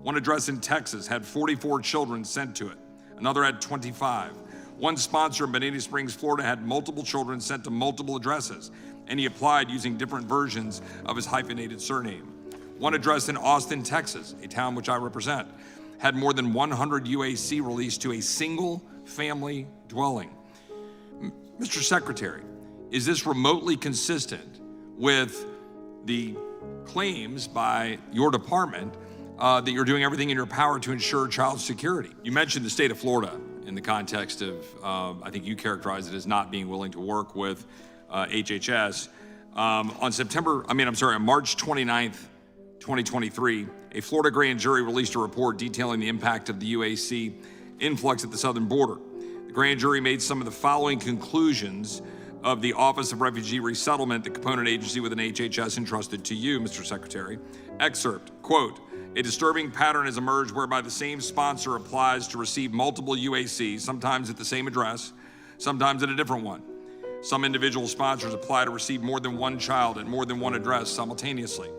One address in Texas had 44 children sent to it. Another had 25. One sponsor in Bonita Springs, Florida had multiple children sent to multiple addresses, and he applied using different versions of his hyphenated surname. One address in Austin, Texas, a town which I represent, had more than 100 UAC released to a single family dwelling. Mr. Secretary, is this remotely consistent with the claims by your department that you're doing everything in your power to ensure child security? You mentioned the state of Florida in the context of, I think you characterized it as not being willing to work with HHS. On March 29th, 2023, a Florida grand jury released a report detailing the impact of the UAC influx at the southern border. The grand jury made some of the following conclusions of the Office of Refugee Resettlement, the component agency within HHS entrusted to you, Mr. Secretary. Excerpt, quote, "A disturbing pattern has emerged whereby the same sponsor applies to receive multiple UACs, sometimes at the same address, sometimes at a different one. Some individual sponsors apply to receive more than one child at more than one address simultaneously.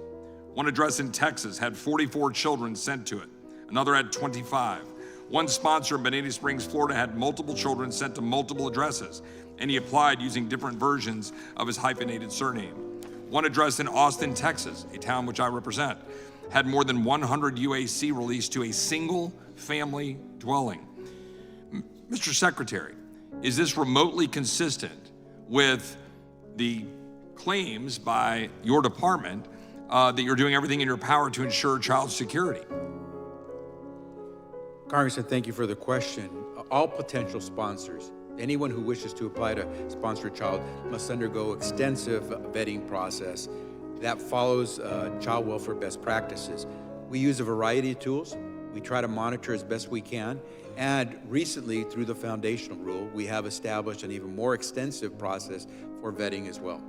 One address in Texas had 44 children sent to it. Another had 25. One sponsor in Bonita Springs, Florida had multiple children sent to multiple addresses, and he applied using different versions of his hyphenated surname. One address in Austin, Texas, a town which I represent, had more than 100 UAC released to a single family dwelling." Mr. Secretary, is this remotely consistent with the claims by your department that you're doing everything in your power to ensure child security? Congressman, thank you for the question. All potential sponsors, anyone who wishes to apply to sponsor a child, must undergo extensive vetting process that follows child welfare best practices. We use a variety of tools. We try to monitor as best we can. And recently, through the foundational rule, we have established an even more extensive process for vetting as well.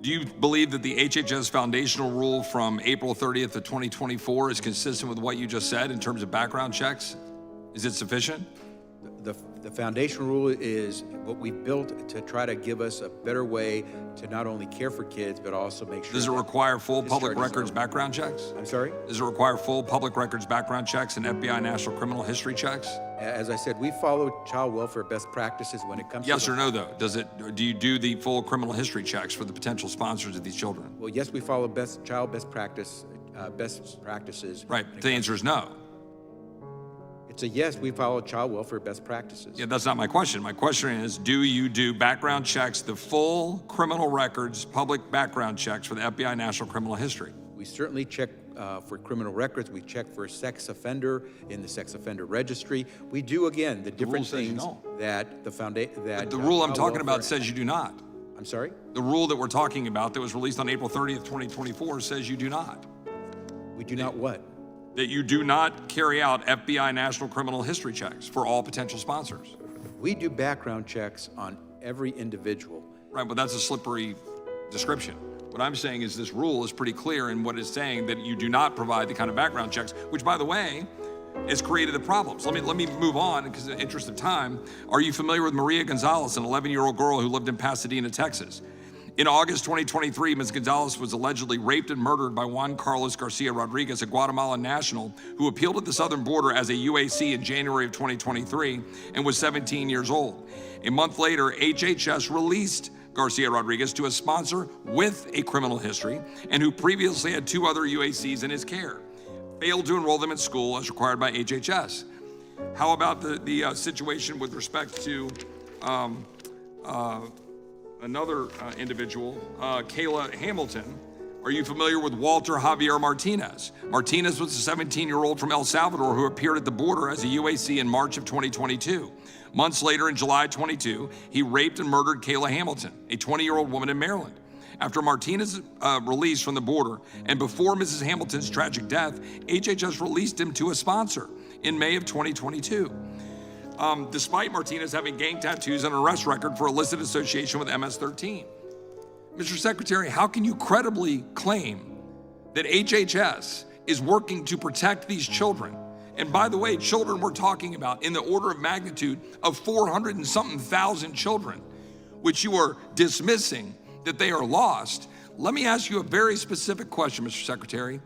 Do you believe that the HHS foundational rule from April 30th of 2024 is consistent with what you just said in terms of background checks? Is it sufficient? The foundational rule is what we built to try to give us a better way to not only care for kids, but also make sure. Does it require full public records background checks? I'm sorry? Does it require full public records background checks and FBI national criminal history checks? As I said, we follow child welfare best practices when it comes to. Yes or no, though? Do you do the full criminal history checks for the potential sponsors of these children? Well, yes, we follow best practices. Right. The answer is no. It's a yes, we follow child welfare best practices. Yeah, that's not my question. My question is, do you do background checks, the full criminal records, public background checks for the FBI national criminal history? We certainly check for criminal records. We check for a sex offender in the sex offender registry. We do, again, the different things that the foundation. The rule I'm talking about says you do not. I'm sorry? The rule that we're talking about that was released on April 30th, 2024 says you do not. We do not what? That you do not carry out FBI national criminal history checks for all potential sponsors. We do background checks on every individual. Right, but that's a slippery description. What I'm saying is this rule is pretty clear in what it's saying, that you do not provide the kind of background checks, which, by the way, has created the problems. Let me move on, because in the interest of time. Are you familiar with Maria Gonzalez, an 11-year-old girl who lived in Pasadena, Texas? In August 2023, Ms. Gonzalez was allegedly raped and murdered by Juan Carlos Garcia Rodriguez, a Guatemalan national who appealed at the southern border as a UAC in January of 2023 and was 17 years old. A month later, HHS released Garcia Rodriguez to a sponsor with a criminal history and who previously had 2 other UACs in his care, failed to enroll them in school as required by HHS. How about the situation with respect to another individual, Kayla Hamilton? Are you familiar with Walter Javier Martinez? Martinez was a 17-year-old from El Salvador who appeared at the border as a UAC in March of 2022. Months later, in July 22, he raped and murdered Kayla Hamilton, a 20-year-old woman in Maryland. After Martinez's release from the border and before Mrs. Hamilton's tragic death, HHS released him to a sponsor in May of 2022. Despite Martinez having gang tattoos and an arrest record for illicit association with MS-13. Mr. Secretary, how can you credibly claim that HHS is working to protect these children? And by the way, children we're talking about in the order of magnitude of 400 and something thousand children, which you are dismissing that they are lost. Let me ask you a very specific question, Mr. Secretary.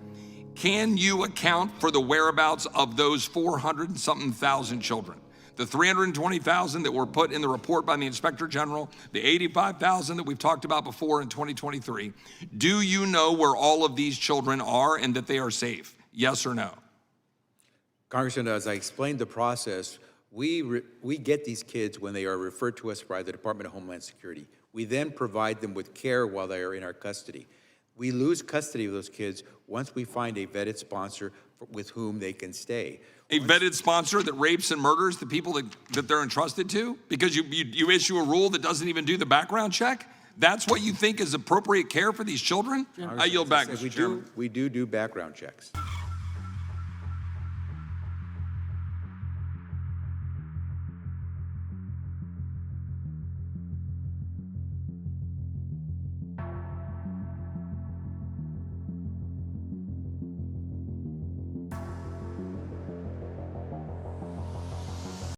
Can you account for the whereabouts of those 400 and something thousand children? The 320,000 that were put in the report by the Inspector General, the 85,000 that we've talked about before in 2023. Do you know where all of these children are and that they are safe? Yes or no? Congressman, as I explained the process, we get these kids when they are referred to us by the Department of Homeland Security. We then provide them with care while they are in our custody. We lose custody of those kids once we find a vetted sponsor with whom they can stay. A vetted sponsor that rapes and murders the people that they're entrusted to? Because you issue a rule that doesn't even do the background check? That's what you think is appropriate care for these children? I yield back, Mr. Chairman. We do background checks.